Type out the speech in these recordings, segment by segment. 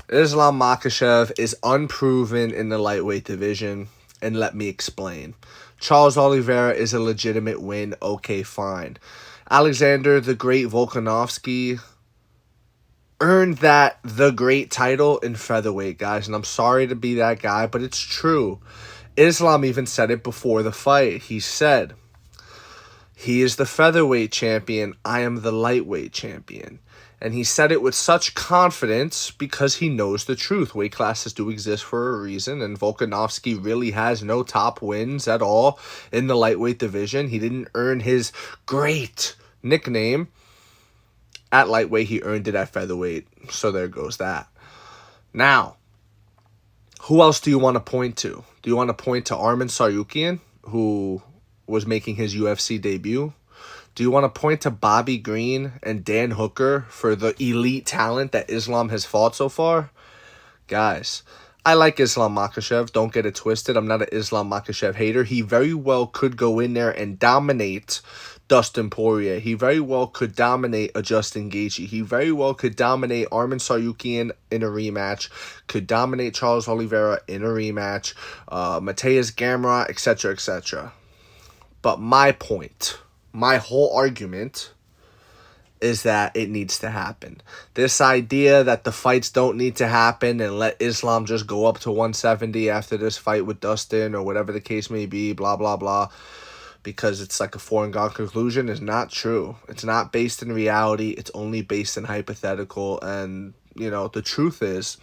Islam Makhachev is unproven in the lightweight division, and let me explain. Charles Oliveira is a legitimate win, okay, fine. Alexander the Great Volkanovski earned that the great title in featherweight, guys, and I'm sorry to be that guy, but it's true. Islam even said it before the fight. He said, he is the featherweight champion, I am the lightweight champion. And he said it with such confidence because he knows the truth. Weight classes do exist for a reason, and Volkanovski really has no top wins at all in the lightweight division. He didn't earn his great nickname at lightweight. He earned it at featherweight. So there goes that. Now, who else do you want to point to? Do you want to point to Arman Tsarukyan, who was making his UFC debut? Do you want to point to Bobby Green and Dan Hooker for the elite talent that Islam has fought so far? Guys, I like Islam Makhachev. Don't get it twisted. I'm not an Islam Makhachev hater. He very well could go in there and dominate Dustin Poirier. He very well could dominate a Justin Gaethje. He very well could dominate Arman Tsarukyan in a rematch. Could dominate Charles Oliveira in a rematch. Mateus Gamrot, etc., etc. But my point, my whole argument is that it needs to happen. This idea that the fights don't need to happen and let Islam just go up to 170 after this fight with Dustin or whatever the case may be, blah, blah, blah, because it's like a foregone conclusion is not true. It's not based in reality. It's only based in hypothetical. And, you know, the truth is,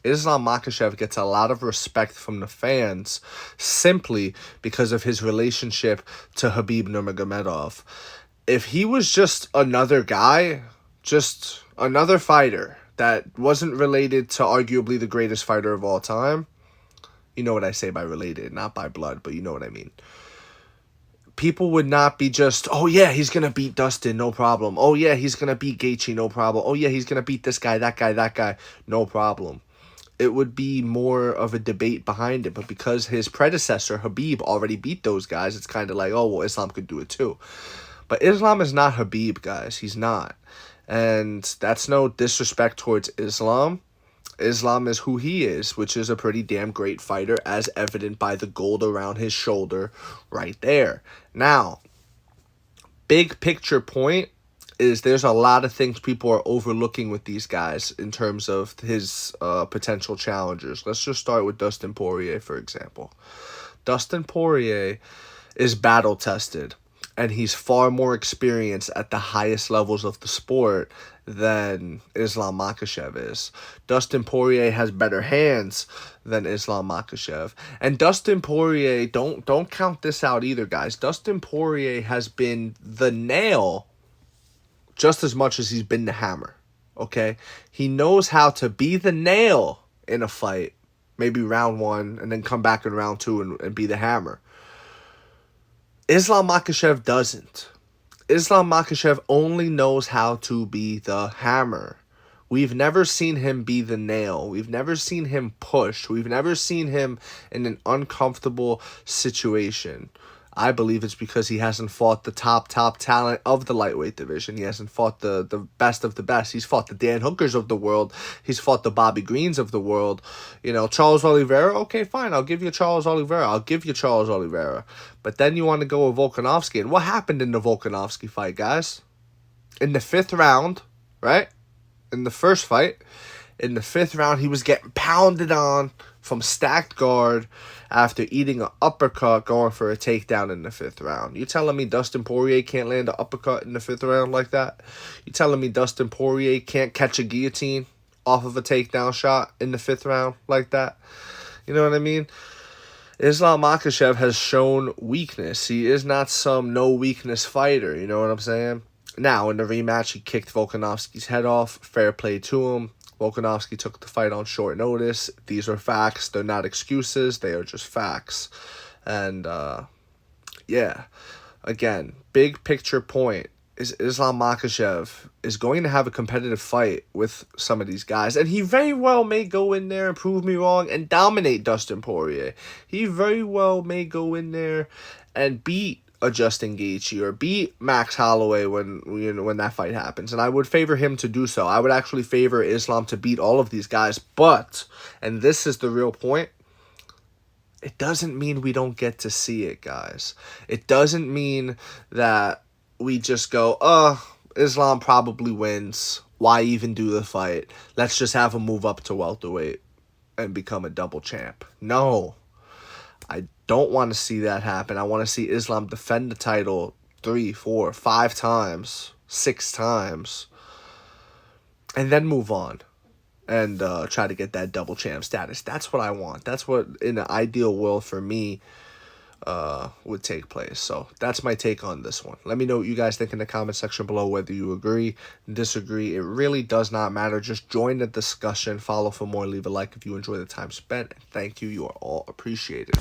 Islam Makhachev gets a lot of respect from the fans simply because of his relationship to Khabib Nurmagomedov. If he was just another guy, just another fighter that wasn't related to arguably the greatest fighter of all time, you know what I say by related, not by blood, but you know what I mean. People would not be just, oh yeah, he's going to beat Dustin, no problem. Oh yeah, he's going to beat Gaethje, no problem. Oh yeah, he's going to beat this guy, that guy, no problem. It would be more of a debate behind it. But because his predecessor, Khabib, already beat those guys, it's kind of like, oh, well, Islam could do it too. But Islam is not Khabib, guys. He's not. And that's no disrespect towards Islam. Islam is who he is, which is a pretty damn great fighter, as evident by the gold around his shoulder right there. Now, big picture point is there's a lot of things people are overlooking with these guys in terms of his potential challengers. Let's just start with Dustin Poirier, for example. Dustin Poirier is battle-tested, and he's far more experienced at the highest levels of the sport than Islam Makhachev is. Dustin Poirier has better hands than Islam Makhachev. And Dustin Poirier, don't count this out either, guys. Dustin Poirier has been the nail just as much as he's been the hammer, okay? He knows how to be the nail in a fight, maybe round one, and then come back in round two and be the hammer. Islam Makhachev doesn't. Islam Makhachev only knows how to be the hammer. We've never seen him be the nail. We've never seen him push. We've never seen him in an uncomfortable situation. I believe it's because he hasn't fought the top talent of the lightweight division. He hasn't fought the best of the best. He's fought the Dan Hookers of the world. He's fought the Bobby Greens of the world. You know, Charles Oliveira, okay, fine. I'll give you Charles Oliveira. But then you want to go with Volkanovski. And what happened in the Volkanovski fight, guys? In the 5th round, right? In the first fight, in the 5th round, he was getting pounded on from stacked guard after eating an uppercut going for a takedown in the 5th round. You telling me Dustin Poirier can't land an uppercut in the 5th round like that? You telling me Dustin Poirier can't catch a guillotine off of a takedown shot in the 5th round like that? You know what I mean? Islam Makhachev has shown weakness. He is not some no-weakness fighter, you know what I'm saying? Now, in the rematch, he kicked Volkanovski's head off. Fair play to him. Volkanovski took the fight on short notice. These are facts. They're not excuses. They are just facts. And, yeah. Again, big picture point is Islam Makhachev is going to have a competitive fight with some of these guys. And he very well may go in there and prove me wrong and dominate Dustin Poirier. He very well may go in there and beat a Justin Gaethje or beat Max Holloway when that fight happens. And I would favor him to do so. I would actually favor Islam to beat all of these guys. But, and this is the real point, it doesn't mean we don't get to see it, guys. It doesn't mean that we just go, Islam probably wins. Why even do the fight? Let's just have him move up to welterweight and become a double champ. No. I don't want to see that happen. I want to see Islam defend the title 3, 4, 5 times, 6 times, and then move on and try to get that double champ status. That's what I want. That's what, in the ideal world for me, would take place. So that's my take on this one. Let me know what you guys think in the comment section below, whether you agree, disagree. It really does not matter. Just join the discussion. Follow for more. Leave a like if you enjoy the time spent. And thank you. You are all appreciated.